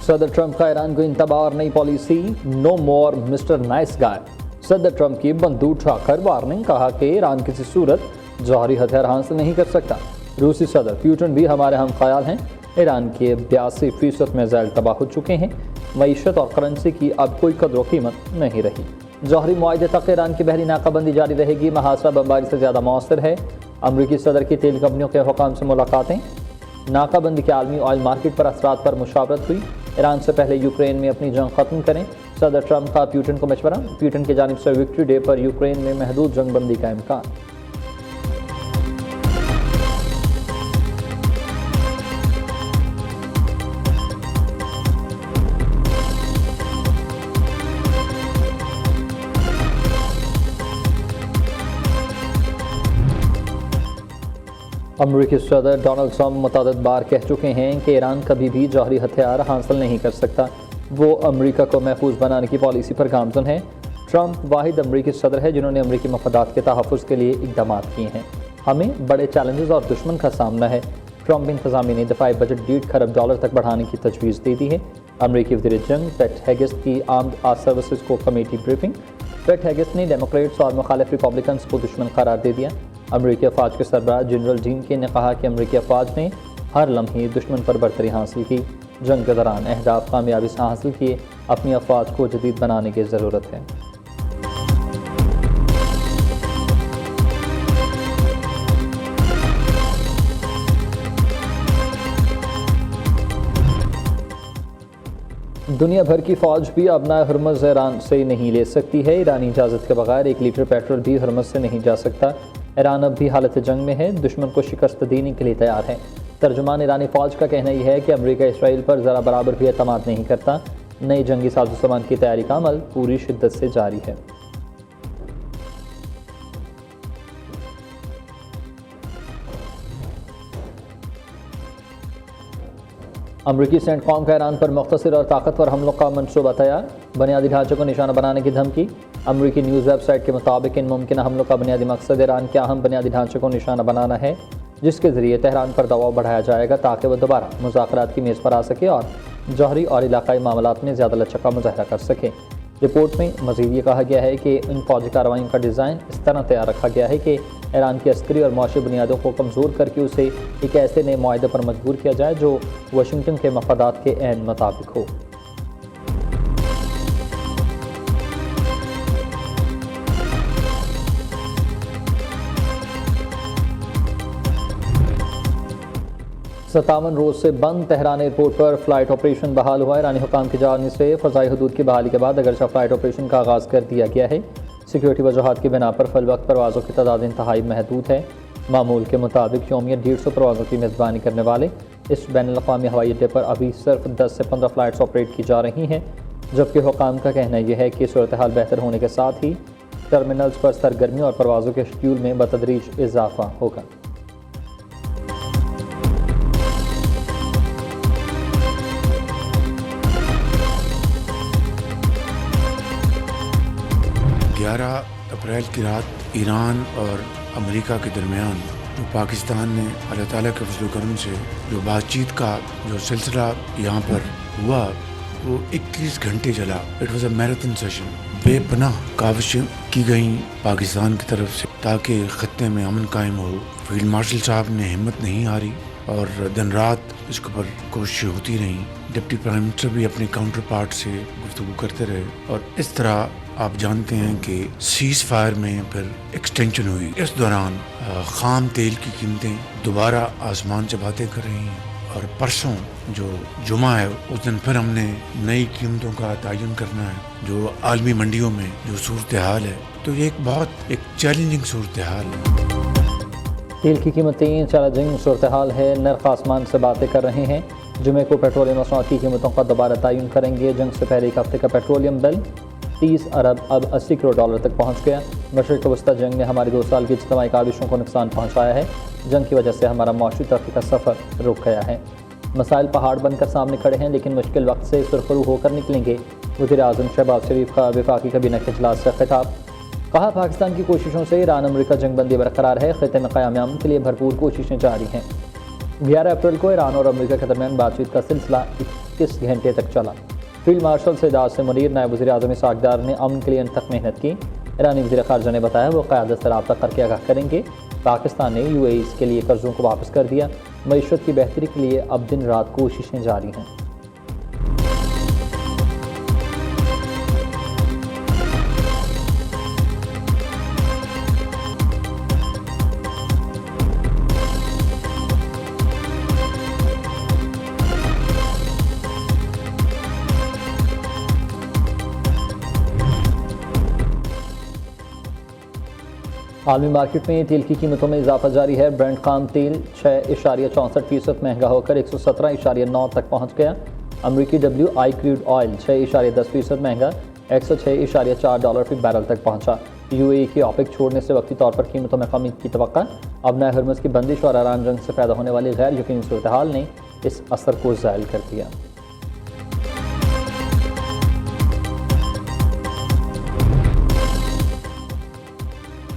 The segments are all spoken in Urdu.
صدر ٹرمپ کا ایران کو انتباہ اور نئی پالیسی، نو مور مسٹر نائس گائے۔ صدر ٹرمپ کی بندوق اٹھا کر وارننگ، کہا کہ ایران کسی صورت جوہری ہتھیار حاصل نہیں کر سکتا۔ روسی صدر پوٹن بھی ہمارے ہم خیال ہیں۔ ایران کے 82% میزائل تباہ ہو چکے ہیں۔ معیشت اور کرنسی کی اب کوئی قدر و قیمت نہیں رہی۔ جوہری معاہدے تک ایران کی بحری ناکہ بندی جاری رہے گی، محاصرہ بمباری سے زیادہ مؤثر ہے۔ امریکی صدر کی تیل کمپنیوں کے حکام سے ملاقاتیں، ناکہ بندی کے عالمی آئل مارکیٹ پر اثرات پر مشاورت ہوئی۔ ایران سے پہلے یوکرین میں اپنی جنگ ختم کریں، صدر ٹرمپ کا پوٹن کو مشورہ۔ پوٹن کی جانب سے وکٹری ڈے پر یوکرین میں محدود جنگ بندی کا امکان۔ امریکی صدر ڈونلڈ ٹرمپ متعدد بار کہہ چکے ہیں کہ ایران کبھی بھی جوہری ہتھیار حاصل نہیں کر سکتا۔ وہ امریکہ کو محفوظ بنانے کی پالیسی پر گامزن ہیں۔ ٹرمپ واحد امریکی صدر ہے جنہوں نے امریکی مفادات کے تحفظ کے لیے اقدامات کیے ہیں۔ ہمیں بڑے چیلنجز اور دشمن کا سامنا ہے۔ ٹرمپ انتظامیہ نے دفاعی بجٹ $1.5 کھرب تک بڑھانے کی تجویز دے دی ہے۔ امریکی وزیر جنگ پیٹ ہیگسٹ کی آرمڈ سروسز کو کمیٹی بریفنگ۔ پیٹ ہیگسٹ نے ڈیموکریٹس اور مخالف ریپبلکنز کو دشمن قرار دے دیا۔ امریکی افواج کے سربراہ جنرل ڈین کے نے کہا کہ امریکی افواج نے ہر لمحے دشمن پر برتری حاصل کی۔ جنگ کے دوران اہداف کامیابی سے حاصل کیے، اپنی افواج کو جدید بنانے کی ضرورت ہے۔ دنیا بھر کی فوج بھی ابنائے ہرمز ایران سے نہیں لے سکتی ہے۔ ایرانی اجازت کے بغیر 1 لیٹر پیٹرول بھی ہرمز سے نہیں جا سکتا۔ ایران اب بھی حالت جنگ میں ہے، دشمن کو شکست دینے کے لیے تیار ہے۔ ترجمان ایرانی فوج کا کہنا یہ ہے کہ امریکہ اسرائیل پر ذرا برابر بھی اعتماد نہیں کرتا۔ نئی جنگی ساز و سامان کی تیاری کا عمل پوری شدت سے جاری ہے۔ امریکی سینٹ کام کا ایران پر مختصر اور طاقتور حملوں کا منصوبہ تیار، بنیادی ڈھانچے کو نشانہ بنانے کی دھمکی۔ امریکی نیوز ویب سائٹ کے مطابق ان ممکنہ حملوں کا بنیادی مقصد ایران کے اہم بنیادی ڈھانچے کو نشانہ بنانا ہے، جس کے ذریعے تہران پر دباؤ بڑھایا جائے گا تاکہ وہ دوبارہ مذاکرات کی میز پر آ سکے اور جوہری اور علاقائی معاملات میں زیادہ لچک کا مظاہرہ کر سکے۔ رپورٹ میں مزید یہ کہا گیا ہے کہ ان فوجی کارروائیوں کا ڈیزائن اس طرح تیار رکھا گیا ہے کہ ایران کی عسکری اور معاشی بنیادوں کو کمزور کر کے اسے ایک ایسے نئے معاہدے پر مجبور کیا جائے جو واشنگٹن کے مفادات کے عین مطابق ہو۔ ستاون روز سے بند تہران ایئرپورٹ پر فلائٹ آپریشن بحال ہوا۔ ایرانی حکام کی جانب سے فضائی حدود کی بحالی کے بعد اگرچہ فلائٹ آپریشن کا آغاز کر دیا گیا ہے، سیکیورٹی وجوہات کی بنا پر فی الوقت پروازوں کی تعداد انتہائی محدود ہے۔ معمول کے مطابق یومیہ 150 پروازوں کی میزبانی کرنے والے اس بین الاقوامی ہوائی اڈے پر ابھی صرف 10 سے 15 فلائٹس آپریٹ کی جا رہی ہیں، جبکہ حکام کا کہنا یہ ہے کہ صورتحال بہتر ہونے کے ساتھ ہی ٹرمینلز پر سرگرمی اور پروازوں کے شیڈول میں بتدریج اضافہ ہوگا۔ اپریل کی رات ایران اور امریکہ کے درمیان جو پاکستان نے اللہ تعالیٰ کے فضل و کرم سے جو بات چیت کا جو سلسلہ یہاں پر ہوا وہ 21 گھنٹے چلا۔ It was a marathon session. بے پناہ کاوشیں کی گئیں پاکستان کی طرف سے تاکہ خطے میں امن قائم ہو۔ فیلڈ مارشل صاحب نے ہمت نہیں ہاری اور دن رات اس کے اوپر کوششیں ہوتی رہیں۔ ڈپٹی پرائم منسٹر بھی اپنے کاؤنٹر پارٹ سے گفتگو کرتے رہے اور اس طرح آپ جانتے ہیں کہ سیز فائر میں پھر ایکسٹینشن ہوئی۔ اس دوران خام تیل کی قیمتیں دوبارہ آسمان سے باتیں کر رہی ہیں اور پرسوں جو جمعہ ہے اس دن پھر ہم نے نئی قیمتوں کا تعین کرنا ہے جو عالمی منڈیوں میں جو صورتحال ہے، تو یہ ایک چیلنجنگ صورتحال ہے۔ تیل کی قیمتیں چیلنجنگ صورتحال ہے، نرخ آسمان سے باتیں کر رہے ہیں۔ جمعے کو پیٹرولیم مصنوعات کی قیمتوں کا دوبارہ تعین کریں گے۔ جنگ سے پہلے ایک ہفتے کا پیٹرولیم بل 30 ارب اب 80 کروڑ ڈالر تک پہنچ گیا۔ مشرق وسطی جنگ نے ہماری 2 سال کی اجتماعی کاوشوں کو نقصان پہنچایا ہے۔ جنگ کی وجہ سے ہمارا معاشی ترقی کا سفر رک گیا ہے۔ مسائل پہاڑ بن کر سامنے کھڑے ہیں لیکن مشکل وقت سے سرخرو ہو کر نکلیں گے۔ وزیر اعظم شہباز شریف کا وفاقی کابینہ کے اجلاس سے خطاب۔ کہا پاکستان کی کوششوں سے ایران امریکہ جنگ بندی برقرار ہے، خطے میں قیام امن کے لیے بھرپور کوششیں جاری ہیں۔ 11 اپریل کو ایران اور امریکہ کے درمیان بات چیت کا سلسلہ 21 گھنٹے تک چلا۔ فیلڈ مارشل سعداد سے منیر نائب وزیر اعظم اسحاق ڈار نے امن کے لیے انتھ تک محنت کی۔ ایرانی وزیر خارجہ نے بتایا وہ قیادت سے رابطہ کر کے آگاہ کریں گے۔ پاکستان نے UAE کے لیے قرضوں کو واپس کر دیا۔ معیشت کی بہتری کے لیے اب دن رات کوششیں جاری ہیں۔ عالمی مارکیٹ میں تیل کی قیمتوں میں اضافہ جاری ہے۔ برنٹ خام تیل 6.64% مہنگا ہو کر 117.9 تک پہنچ گیا۔ امریکی WI کریوڈ آئل 6.10% مہنگا $106.4 فی بیرل تک پہنچا۔ UAE کی OPEC چھوڑنے سے وقتی طور پر قیمتوں میں کمی کی توقع۔ اب نئے ہرمز کی بندش اور ایران جنگ سے پیدا ہونے والی غیر یقینی صورتحال نے اس اثر کو زائل کر دیا۔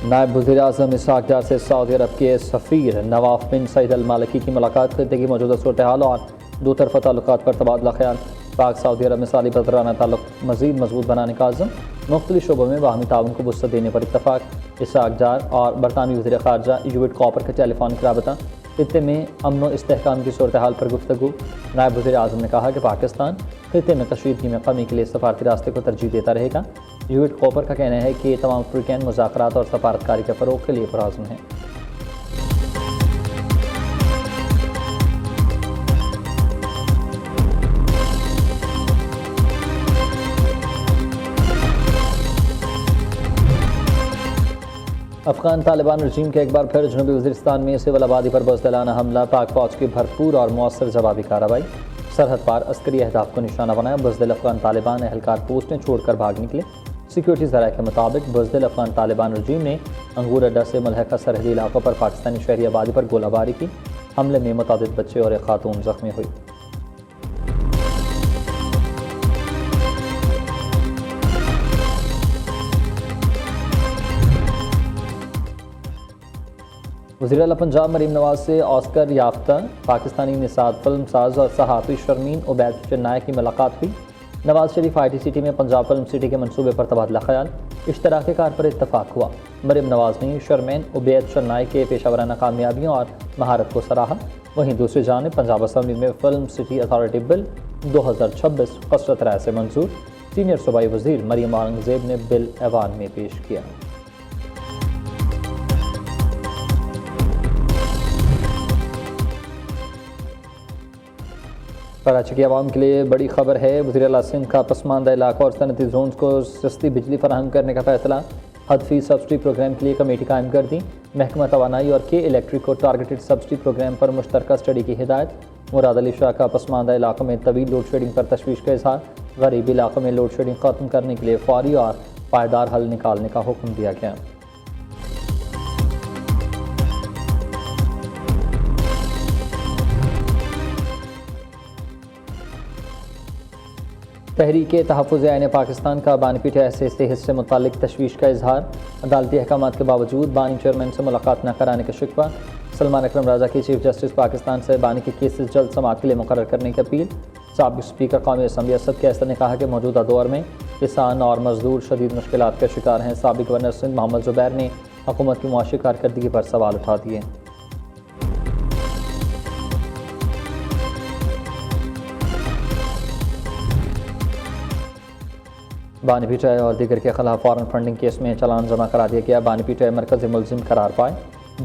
نائب وزیر اعظم اسحاق ڈار سے سعودی عرب کے سفیر نواف بن سعید المالکی کی ملاقات۔ خطے کی موجودہ صورتحال اور دو طرفہ تعلقات پر تبادلہ خیال۔ پاک سعودی عرب مثالی برادرانہ تعلق مزید مضبوط بنانے کا عزم۔ مختلف شعبوں میں باہمی تعاون کو وسعت دینے پر اتفاق۔ اسحاق ڈار اور برطانوی وزیر خارجہ ایوٹ کاپر کا ٹیلیفونک رابطہ۔ خطے میں امن و استحکام کی صورتحال پر گفتگو۔ نائب وزیر اعظم نے کہا کہ پاکستان خطے میں کشیدگی میں کمی کے لیے سفارتی راستے کو ترجیح دیتا رہے گا۔ ایوٹ کاپر کا کہنا ہے کہ تمام فریقین مذاکرات اور سفارتکاری کے فروغ کے لیے پرعزم ہیں۔ افغان طالبان رجیم کے ایک بار پھر جنوبی وزیرستان میں سول آبادی پر بزدلانہ حملہ۔ پاک فوج کی بھرپور اور مؤثر جوابی کارروائی۔ سرحد پار عسکری اہداف کو نشانہ بنایا۔ بزدل افغان طالبان اہلکار پوسٹیں چھوڑ کر بھاگ نکلے۔ سیکیورٹی ذرائع کے مطابق بزدل افغان طالبان رجیم نے انگور اڈہ سے ملحقہ سرحدی علاقوں پر پاکستانی شہری آبادی پر گولہ باری کی۔ حملے میں متعدد بچے اور ایک خاتون زخمی ہوئی۔ وزیر اعلیٰ پنجاب مریم نواز سے آسکر یافتہ پاکستانی نژاد فلم ساز اور صحافی شرمین عبید چنائے کی ملاقات ہوئی۔ نواز شریف ITCT میں پنجاب فلم سٹی کے منصوبے پر تبادلہ خیال۔ اشتراک کار پر اتفاق ہوا۔ مریم نواز نے شرمین عبید چنائے کے پیشہ ورانہ کامیابیوں اور مہارت کو سراہا۔ وہیں دوسری جانب پنجاب اسمبلی میں فلم سٹی اتھارٹی بل 2026 کثرت رائے سے منظور۔ سینئر صوبائی وزیر مریم اورنگزیب نے بل ایوان میں پیش کیا۔ کراچی کی عوام کے لیے بڑی خبر ہے۔ وزیر اعلیٰ سندھ کا پسماندہ علاقوں اور صنعتی زونز کو سستی بجلی فراہم کرنے کا فیصلہ۔ حد فیس سبسڈی پروگرام کے لیے کمیٹی قائم کر دی۔ محکمہ توانائی اور الیکٹرک کو ٹارگیٹڈ سبسڈی پروگرام پر مشترکہ اسٹڈی کی ہدایت۔ مراد علی شاہ کا پسماندہ علاقوں میں طویل لوڈ شیڈنگ پر تشویش کا اظہار۔ غریبی علاقوں میں لوڈ شیڈنگ ختم کرنے کے لیے فوری اور پائیدار حل نکالنے کا حکم دیا گیا۔ تحریک تحفظ عین پاکستان کا بانی پی ٹی آئی سے حصے سے متعلق تشویش کا اظہار۔ عدالتی احکامات کے باوجود بانی چیئرمین سے ملاقات نہ کرانے کا شکوہ۔ سلمان اکرم راجہ کی چیف جسٹس پاکستان سے بانی کے کیسز جلد سماعت کے لیے مقرر کرنے کی اپیل۔ سابق اسپیکر قومی اسمبلی اسد قیصر نے کہا کہ موجودہ دور میں کسان اور مزدور شدید مشکلات کا شکار ہیں۔ سابق گورنر سندھ محمد زبیر نے حکومت کی معاشی کارکردگی پر سوال اٹھا دیے۔ بانی پی ٹی آئی اور دیگر کے خلاف فارن فنڈنگ کیس میں چالان جمع کرا دیا گیا۔ بانی پی ٹی آئی مرکزی ملزم قرار پائے۔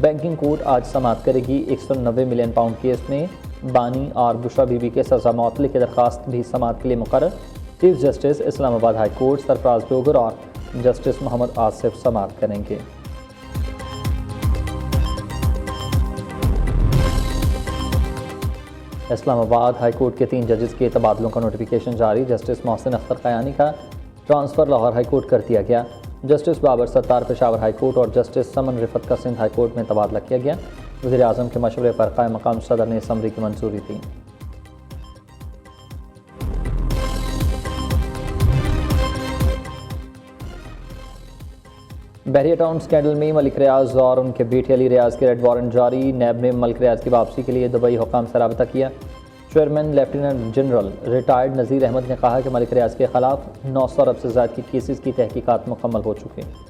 بینکنگ کورٹ آج سماعت کرے گی۔ 190 ملین پاؤنڈ کیس میں بانی اور بشرا بی بی کے سزا معطلی کی درخواست بھی سماعت کے لیے مقرر۔ چیف جسٹس اسلام آباد ہائی کورٹ سرفراز ڈوگر اور جسٹس محمد آصف سماعت کریں گے۔ اسلام آباد ہائی کورٹ کے 3 ججز کے تبادلوں کا نوٹیفیکیشن جاری۔ جسٹس محسن اختر قیانی کا ٹرانسفر لاہور ہائی کورٹ کر دیا گیا۔ جسٹس بابر ستار پشاور ہائی کورٹ اور جسٹس سمن رفت کا سندھ ہائی کورٹ میں تبادلہ کیا گیا۔ وزیر اعظم کے مشورے پر قائم مقام صدر نے اسمبلی کی منظوری دی۔ بحریہ ٹاؤن سکینڈل میں ملک ریاض اور ان کے بیٹے علی ریاض کے ریڈ وارنٹ جاری۔ نیب نے ملک ریاض کی واپسی کے لیے دبئی حکام سے رابطہ کیا۔ Chairman lieutenant general retired Nazir Ahmed نے کہا کہ ملک ریاض کے خلاف 900 ارب سے زائد کے کیسز کی تحقیقات مکمل ہو چکی ہیں۔